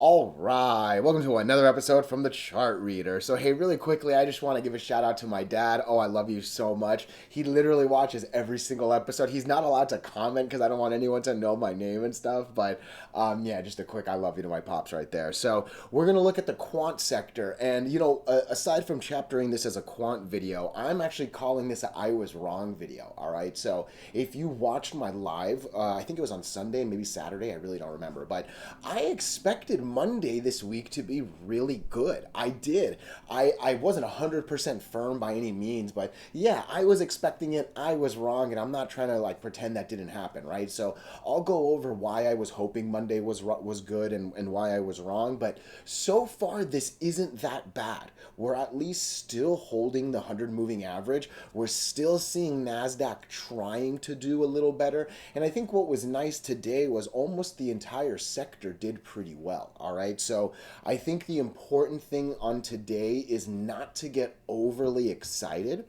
All right, welcome to another episode from the Chart Reader. So, hey, really quickly, I just want to give a shout out to my dad. Oh, I love you so much. He literally watches every single episode. He's not allowed to comment because I don't want anyone to know my name and stuff. But yeah, just a quick I love you to my pops right there. So, we're going to look at the quant sector. And, aside from chaptering this as a quant video, I'm actually calling this a I was wrong video. All right. So, if you watched my live, I think it was on Sunday, maybe Saturday, I really don't remember. But I expected Monday this week to be really good. I did. I wasn't 100% firm by any means, but yeah, I was expecting it. I was wrong, and I'm not trying to like pretend that didn't happen, right? So I'll go over why I was hoping Monday was good and why I was wrong. But so far, this isn't that bad. We're at least still holding the 100 moving average. We're still seeing NASDAQ trying to do a little better. And I think what was nice today was almost the entire sector did pretty well. All right. So I think the important thing on today is not to get overly excited.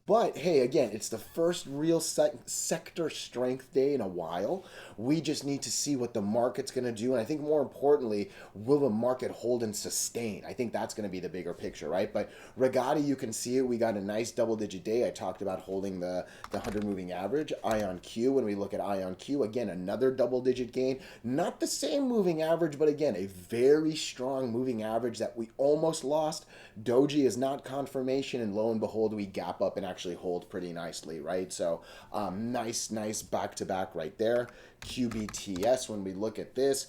But hey, again, it's the first real sector strength day in a while. We just need to see what the market's going to do. And I think more importantly, will the market hold and sustain? I think that's going to be the bigger picture, right? But Regati, you can see it. We got a nice double digit day. I talked about holding the 100 moving average. IONQ, when we look at IONQ, again, another double digit gain. Not the same moving average, but again, a very strong moving average that we almost lost. Doji is not confirmation, and lo and behold, we gap up and actually hold pretty nicely, right? So nice back to back right there. QBTS, when we look at this,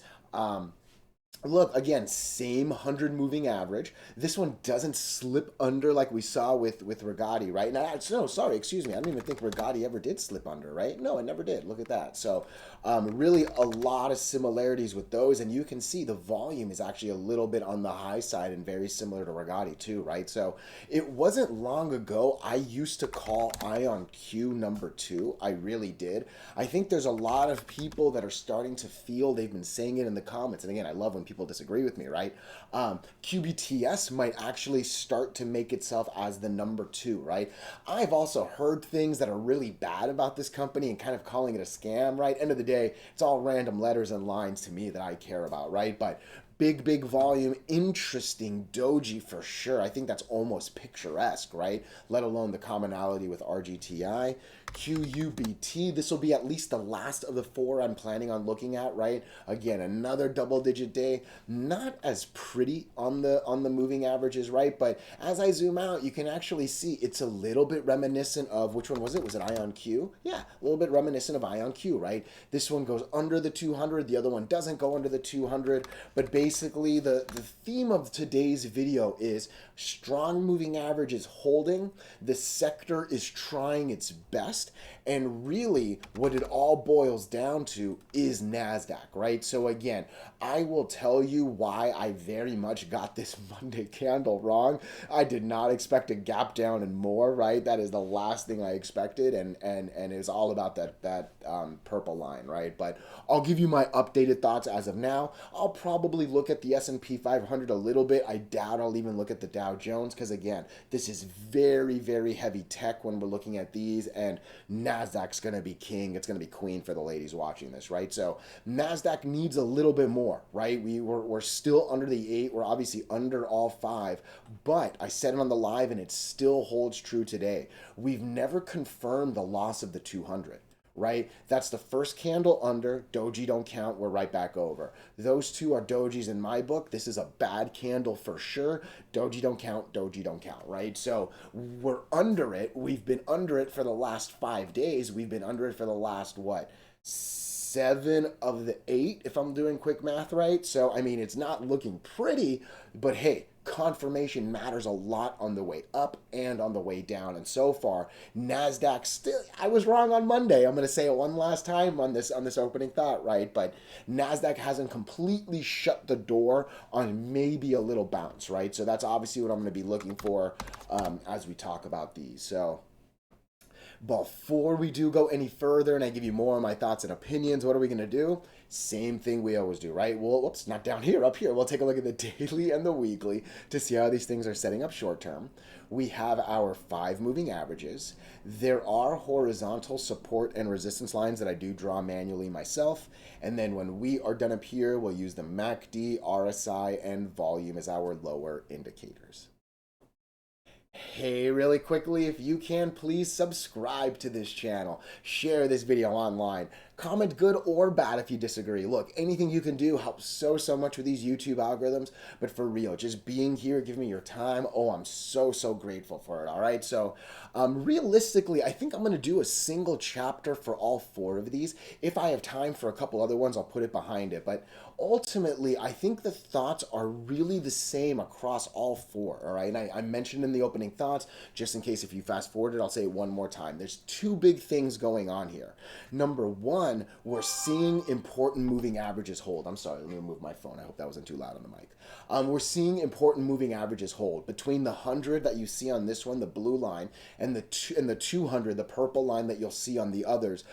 look, again, same 100 moving average. This one doesn't slip under like we saw with Regati, right? No, sorry, excuse me. I don't even think Regati ever did slip under, right? No, it never did. Look at that. So really a lot of similarities with those. And you can see the volume is actually a little bit on the high side and very similar to Regati too, right? So it wasn't long ago I used to call IONQ number 2. I really did. I think there's a lot of people that are starting to feel, they've been saying it in the comments. And again, I love when people disagree with me, right? QBTS might actually start to make itself as the number 2, right? I've also heard things that are really bad about this company and kind of calling it a scam, right? End of the day, it's all random letters and lines to me that I care about, right? But big volume, interesting doji for sure. I think that's almost picturesque, right? Let alone the commonality with RGTI. QUBT, this will be at least the last of the 4 I'm planning on looking at, right? Again, another double digit day. Not as pretty on the moving averages, right? But as I zoom out, you can actually see it's a little bit reminiscent of, which one was it? Was it IONQ? Yeah, a little bit reminiscent of IONQ, right? This one goes under the 200, the other one doesn't go under the 200, but basically the theme of today's video is strong moving average is holding, the sector is trying its best, and really what it all boils down to is NASDAQ, right? So again, I will tell you why I very much got this Monday candle wrong. I did not expect a gap down and more, right? That is the last thing I expected, and it was all about that purple line, right? But I'll give you my updated thoughts as of now. I'll probably look at the S&P 500 a little bit. I doubt I'll even look at the Dow Jones because again, this is very heavy tech when we're looking at these, and NASDAQ's going to be king. It's going to be queen for the ladies watching this, right? So NASDAQ needs a little bit more, right? We're still under the 8. We're obviously under all 5, but I said it on the live and it still holds true today. We've never confirmed the loss of the 200. Right? That's the first candle under. Doji don't count. We're right back over. Those two are dojis in my book. This is a bad candle for sure. Doji don't count. Doji don't count. Right? So we're under it. We've been under it for the last 5 days. We've been under it for the last, what? 7 of the 8, if I'm doing quick math right. So, I mean, it's not looking pretty, but hey, confirmation matters a lot on the way up and on the way down. And so far, NASDAQ still, I was wrong on Monday. I'm going to say it one last time on this opening thought, right? But NASDAQ hasn't completely shut the door on maybe a little bounce, right? So that's obviously what I'm going to be looking for as we talk about these. So before we do go any further and I give you more of my thoughts and opinions, what are we going to do? Same thing we always do, right? Well, whoops, not down here, up here. We'll take a look at the daily and the weekly to see how these things are setting up short term. We have our 5 moving averages. There are horizontal support and resistance lines that I do draw manually myself. And then when we are done up here, we'll use the MACD, RSI, and volume as our lower indicators. Hey, really quickly, if you can, please subscribe to this channel, share this video online, comment good or bad if you disagree. Look, anything you can do helps so much with these YouTube algorithms, but for real, just being here, giving me your time, oh, I'm so grateful for it, all right? So, realistically, I think I'm going to do a single chapter for all 4 of these. If I have time for a couple other ones, I'll put it behind it, but ultimately, I think the thoughts are really the same across all 4, all right? And I mentioned in the opening thoughts, just in case if you fast forwarded, I'll say it one more time. There's 2 big things going on here. Number 1, we're seeing important moving averages hold. I'm sorry, let me move my phone. I hope that wasn't too loud on the mic. We're seeing important moving averages hold between the 100 that you see on this one, the blue line, and the 200, the purple line that you'll see on the others.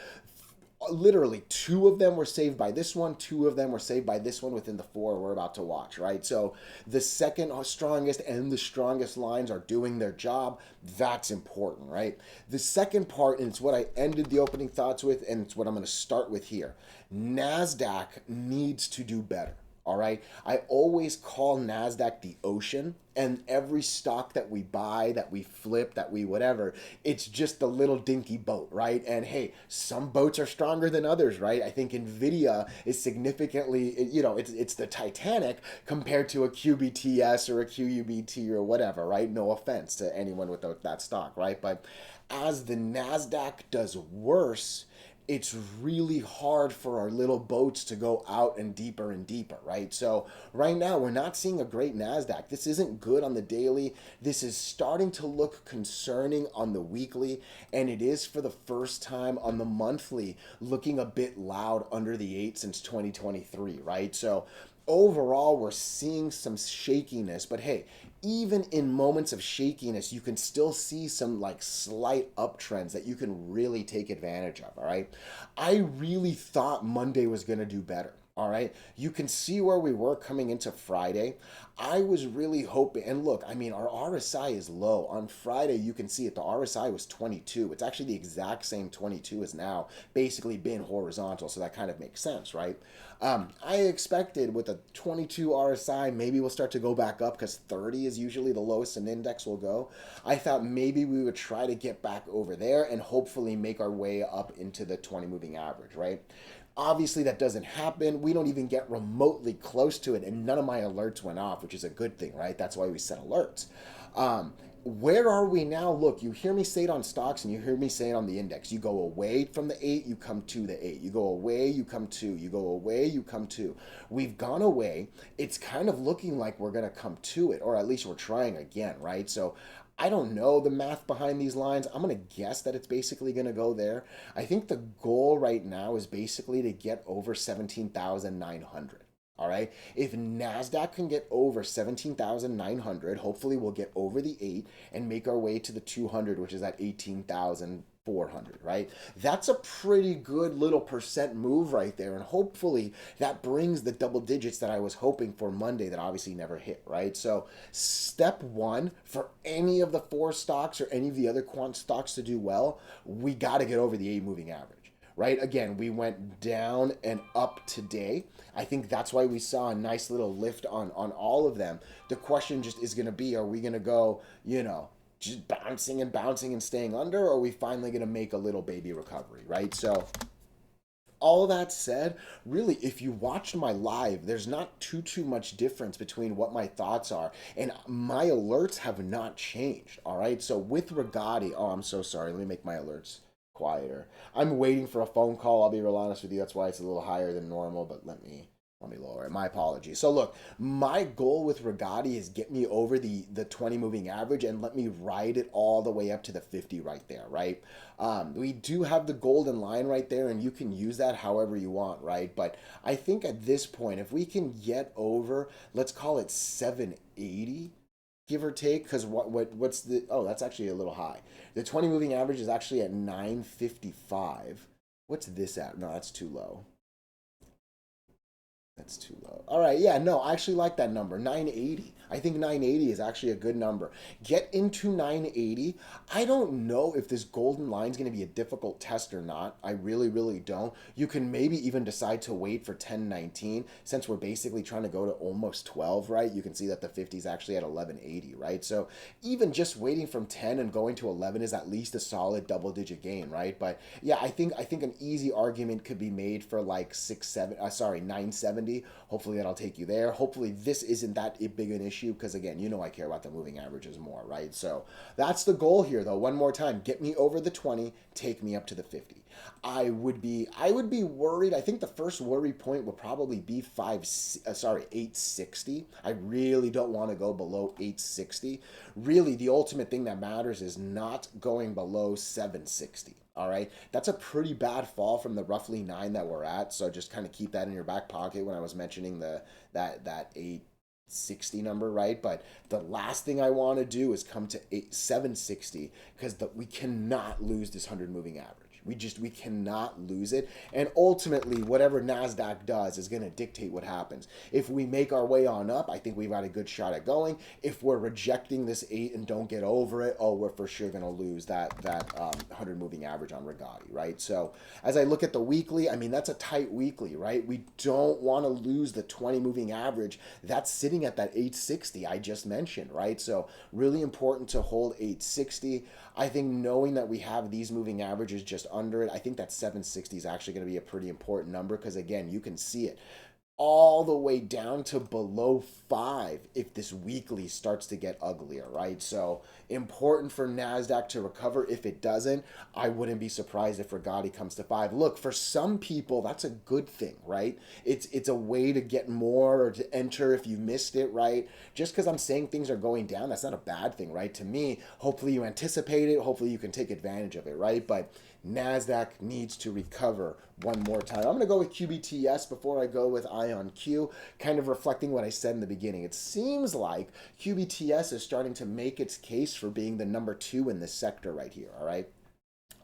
Literally 2 of them were saved by this one, 2 of them were saved by this one within the 4 we're about to watch, right? So the second strongest and the strongest lines are doing their job. That's important, right? The second part, and it's what I ended the opening thoughts with, and it's what I'm going to start with here. NASDAQ needs to do better. All right. I always call NASDAQ the ocean, and every stock that we buy, that we flip, that we whatever, it's just the little dinky boat, right? And hey, some boats are stronger than others, right? I think Nvidia is significantly, it's the Titanic compared to a QBTS or a QUBT or whatever, right? No offense to anyone with that stock, right? But as the NASDAQ does worse, it's really hard for our little boats to go out and deeper, right? So right now, we're not seeing a great NASDAQ. This isn't good on the daily. This is starting to look concerning on the weekly, and it is for the first time on the monthly looking a bit loud under the 8 since 2023, right? So overall, we're seeing some shakiness, but hey, even in moments of shakiness, you can still see some like slight uptrends that you can really take advantage of, all right? I really thought Monday was going to do better. All right, you can see where we were coming into Friday. I was really hoping, and look, I mean, our RSI is low. On Friday, you can see it, the RSI was 22. It's actually the exact same 22 as now, basically being horizontal, so that kind of makes sense, right? I expected with a 22 RSI, maybe we'll start to go back up because 30 is usually the lowest an index will go. I thought maybe we would try to get back over there and hopefully make our way up into the 20 moving average, right? Obviously, that doesn't happen. We don't even get remotely close to it, and none of my alerts went off, which is a good thing, right? That's why we set alerts. Where are we now? Look, you hear me say it on stocks and you hear me say it on the index. You go away from the 8, you come to the 8. You go away, you come to. You go away, you come to. We've gone away. It's kind of looking like we're going to come to it, or at least we're trying again, right? So I don't know the math behind these lines. I'm going to guess that it's basically going to go there. I think the goal right now is basically to get over 17,900. All right. If NASDAQ can get over 17,900, hopefully we'll get over the 8 and make our way to the 200, which is at 18,400, right? That's a pretty good little percent move right there. And hopefully that brings the double digits that I was hoping for Monday that obviously never hit, right? So step 1 for any of the 4 stocks or any of the other quant stocks to do well, we got to get over the 8 moving average. Right? Again, we went down and up today. I think that's why we saw a nice little lift on all of them. The question just is going to be, are we going to go, just bouncing and staying under, or are we finally going to make a little baby recovery, right? So all that said, really, if you watched my live, there's not too much difference between what my thoughts are, and my alerts have not changed, all right? So with Rigotti, oh, I'm so sorry. Let me make my alerts quieter. I'm waiting for a phone call. I'll be real honest with you. That's why it's a little higher than normal, but let me lower it. My apologies. So look, my goal with Rigotti is get me over the 20 moving average and let me ride it all the way up to the 50 right there, right? We do have the golden line right there, and you can use that however you want, right? But I think at this point, if we can get over, let's call it 780, give or take, because what's the, oh, that's actually a little high. The 20 moving average is actually at 955. What's this at? No, that's too low. That's too low. All right, yeah, no, I actually like that number, 980. I think 980 is actually a good number. Get into 980. I don't know if this golden line is going to be a difficult test or not. I really, really don't. You can maybe even decide to wait for 1019 since we're basically trying to go to almost 12, right? You can see that the 50 is actually at 1180, right? So even just waiting from 10 and going to 11 is at least a solid double-digit gain, right? But yeah, I think an easy argument could be made for like 970. Hopefully that'll take you there. Hopefully this isn't that big an issue because again, you know I care about the moving averages more, right? So that's the goal here though. One more time, get me over the 20, take me up to the 50. I would be worried. I think the first worry point will probably be 860. I really don't want to go below 860. Really, the ultimate thing that matters is not going below 760. All right, that's a pretty bad fall from the roughly 9 that we're at. So just kind of keep that in your back pocket when I was mentioning that 860 number, right? But the last thing I want to do is come to 760 because we cannot lose this 100 moving average. We cannot lose it. And ultimately, whatever NASDAQ does is going to dictate what happens. If we make our way on up, I think we've got a good shot at going. If we're rejecting this 8 and don't get over it, oh, we're for sure going to lose that 100 moving average on Rigotti, right? So as I look at the weekly, I mean, that's a tight weekly, right? We don't want to lose the 20 moving average. That's sitting at that 860 I just mentioned, right? So really important to hold 860. I think knowing that we have these moving averages just under it, I think that 760 is actually going to be a pretty important number because, again, you can see it all the way down to below 5 if this weekly starts to get uglier, right? So important for NASDAQ to recover. If it doesn't, I wouldn't be surprised if Rigotti comes to 5. Look, for some people, that's a good thing, right? It's a way to get more or to enter if you missed it, right? Just because I'm saying things are going down, that's not a bad thing, right? To me, hopefully you anticipate it. Hopefully you can take advantage of it, right? But NASDAQ needs to recover one more time. I'm going to go with QBTS before I go with IONQ, kind of reflecting what I said in the beginning. It seems like QBTS is starting to make its case for being the number 2 in this sector right here, all right?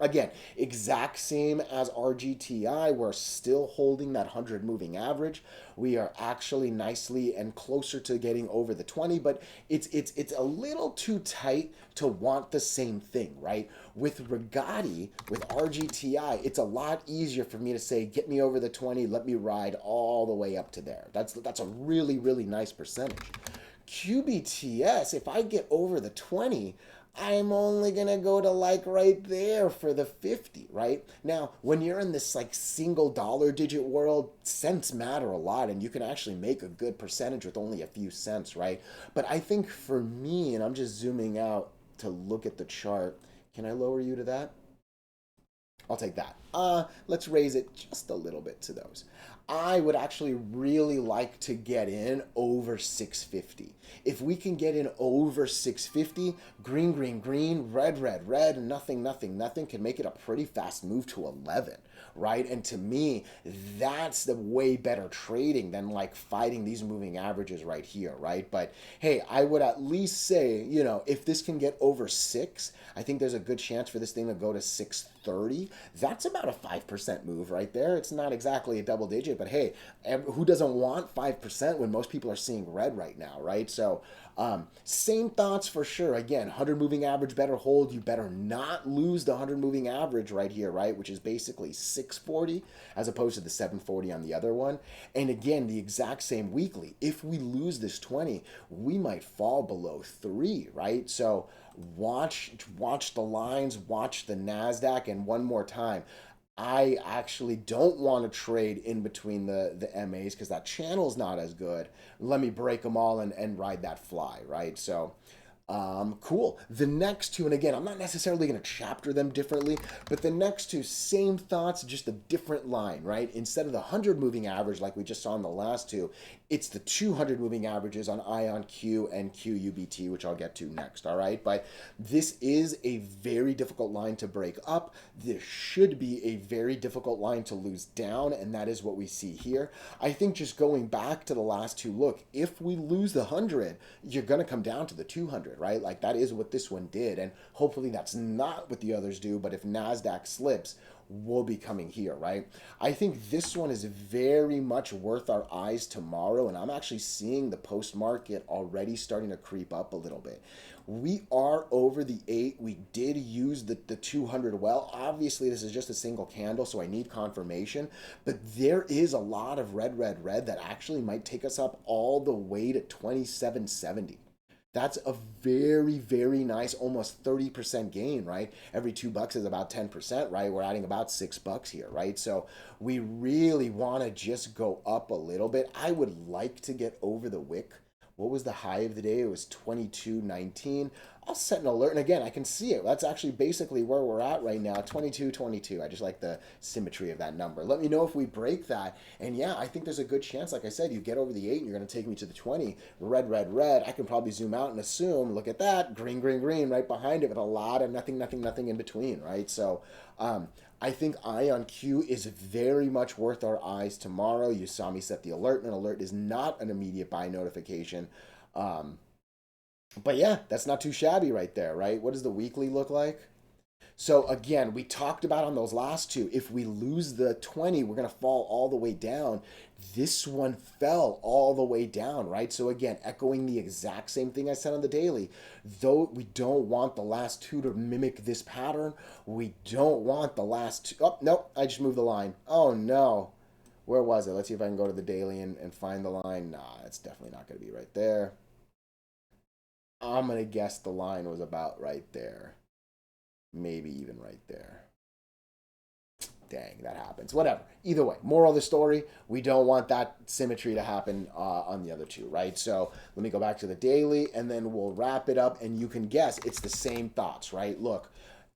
Again, exact same as RGTI. We're still holding that 100 moving average. We are actually nicely and closer to getting over the 20, but it's a little too tight to want the same thing, right? With Rigotti, with RGTI, it's a lot easier for me to say, get me over the 20, let me ride all the way up to there. That's a really, really nice percentage. QBTS, if I get over the 20, I'm only going to go to like right there for the 50, right? Now, when you're in this like single dollar digit world, cents matter a lot and you can actually make a good percentage with only a few cents, right? But I think for me, and I'm just zooming out to look at the chart, can I lower you to that? I'll take that. Let's raise it just a little bit to those. I would actually really like to get in over 650. If we can get in over 650, green, green, green, red, red, red, nothing, nothing, nothing can make it a pretty fast move to 11, right? And to me, that's the way better trading than like fighting these moving averages right here, right? But hey, I would at least say, if this can get over 6, I think there's a good chance for this thing to go to 630. That's about a 5% move right there. It's not exactly a double digit, but hey, who doesn't want 5% when most people are seeing red right now, right? So same thoughts for sure. Again, 100 moving average better hold. You better not lose the 100 moving average right here, right? Which is basically 640 as opposed to the 740 on the other one. And again, the exact same weekly. If we lose this 20, we might fall below 3, right? So watch the lines, watch the NASDAQ, and one more time, I actually don't want to trade in between the MAs because that channel's not as good. Let me break them all and ride that fly, right? So cool. The next two, and again, I'm not necessarily going to chapter them differently, but the next two, same thoughts, just a different line, right? Instead of the 100 moving average like we just saw in the last two, it's the 200 moving averages on IONQ and QUBT, which I'll get to next, all right? But this is a very difficult line to break up. This should be a very difficult line to lose down, and that is what we see here. I think just going back to the last two, look, if we lose the 100, you're going to come down to the 200, right? Like that is what this one did, and hopefully that's not what the others do, but if NASDAQ slips, will be coming here, right? I think this one is very much worth our eyes tomorrow, and I'm actually seeing the post market already starting to creep up a little bit. We are over the 8. We did use the 200 well. Obviously, this is just a single candle, so I need confirmation. But there is a lot of red, red, red that actually might take us up all the way to 2770. That's a very, very nice, almost 30% gain, right? Every $2 is about 10%, right? We're adding about $6 here, right? So we really want to just go up a little bit. I would like to get over the wick. What was the high of the day? It was 22.19. I'll set an alert, and again, I can see it. That's actually basically where we're at right now, 22.22. I just like the symmetry of that number. Let me know if we break that. And yeah, I think there's a good chance, like I said, you get over the 8 and you're going to take me to the 20. Red, red, red. I can probably zoom out and assume, look at that, green, green, green right behind it with a lot of nothing, nothing, nothing in between, right? So I think IONQ is very much worth our eyes tomorrow. You saw me set the alert, and an alert is not an immediate buy notification. But yeah, that's not too shabby right there, right? What does the weekly look like? So again, we talked about on those last two, if we lose the 20, we're going to fall all the way down. This one fell all the way down, right? So again, echoing the exact same thing I said on the daily. Though we don't want the last two to mimic this pattern, we don't want the last two. Oh, nope, I just moved the line. Oh no. Where was it? Let's see if I can go to the daily and find the line. Nah, it's definitely not going to be right there. I'm going to guess the line was about right there. Maybe even right there. Dang, that happens. Whatever. Either way, moral of the story, we don't want that symmetry to happen on the other two, right? So let me go back to the daily, and then we'll wrap it up, and you can guess it's the same thoughts, right? Look,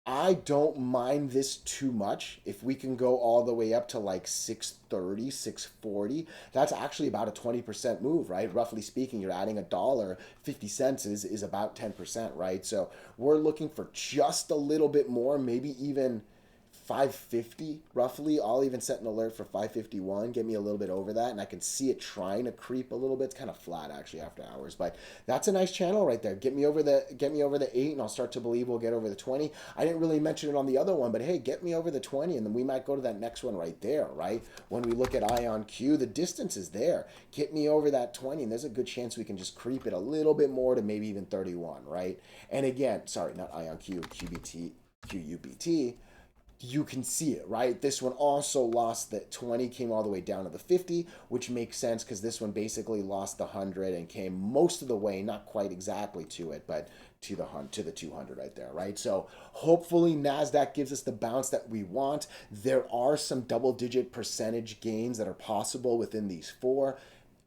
I don't mind this too much. If we can go all the way up to like 630, 640, that's actually about a 20% move, right? Roughly speaking, you're adding $1.50 is about 10%, right? So we're looking for just a little bit more, maybe even 550 roughly. I'll even set an alert for 551, get me a little bit over that, and I can see it trying to creep a little bit. It's kind of flat actually after hours, but that's a nice channel right there. Get me over the 8, and I'll start to believe we'll get over the 20. I didn't really mention it on the other one, but hey, get me over the 20, and then we might go to that next one right there, right? When we look at IONQ, the distance is there. Get me over that 20, and there's a good chance we can just creep it a little bit more to maybe even 31, right? And again, sorry, not IONQ, QBT, QUBT. You can see it, right? This one also lost the 20, came all the way down to the 50, which makes sense because this one basically lost the 100 and came most of the way, not quite exactly to it, but to the 200 right there, right? So hopefully NASDAQ gives us the bounce that we want. There are some double-digit percentage gains that are possible within these four.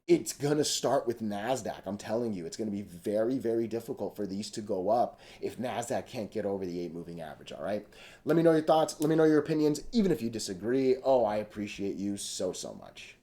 It's going to start with NASDAQ. I'm telling you, it's going to be very, very difficult for these to go up if NASDAQ can't get over the 8 moving average, all right? Let me know your thoughts. Let me know your opinions, even if you disagree. Oh, I appreciate you so, so much.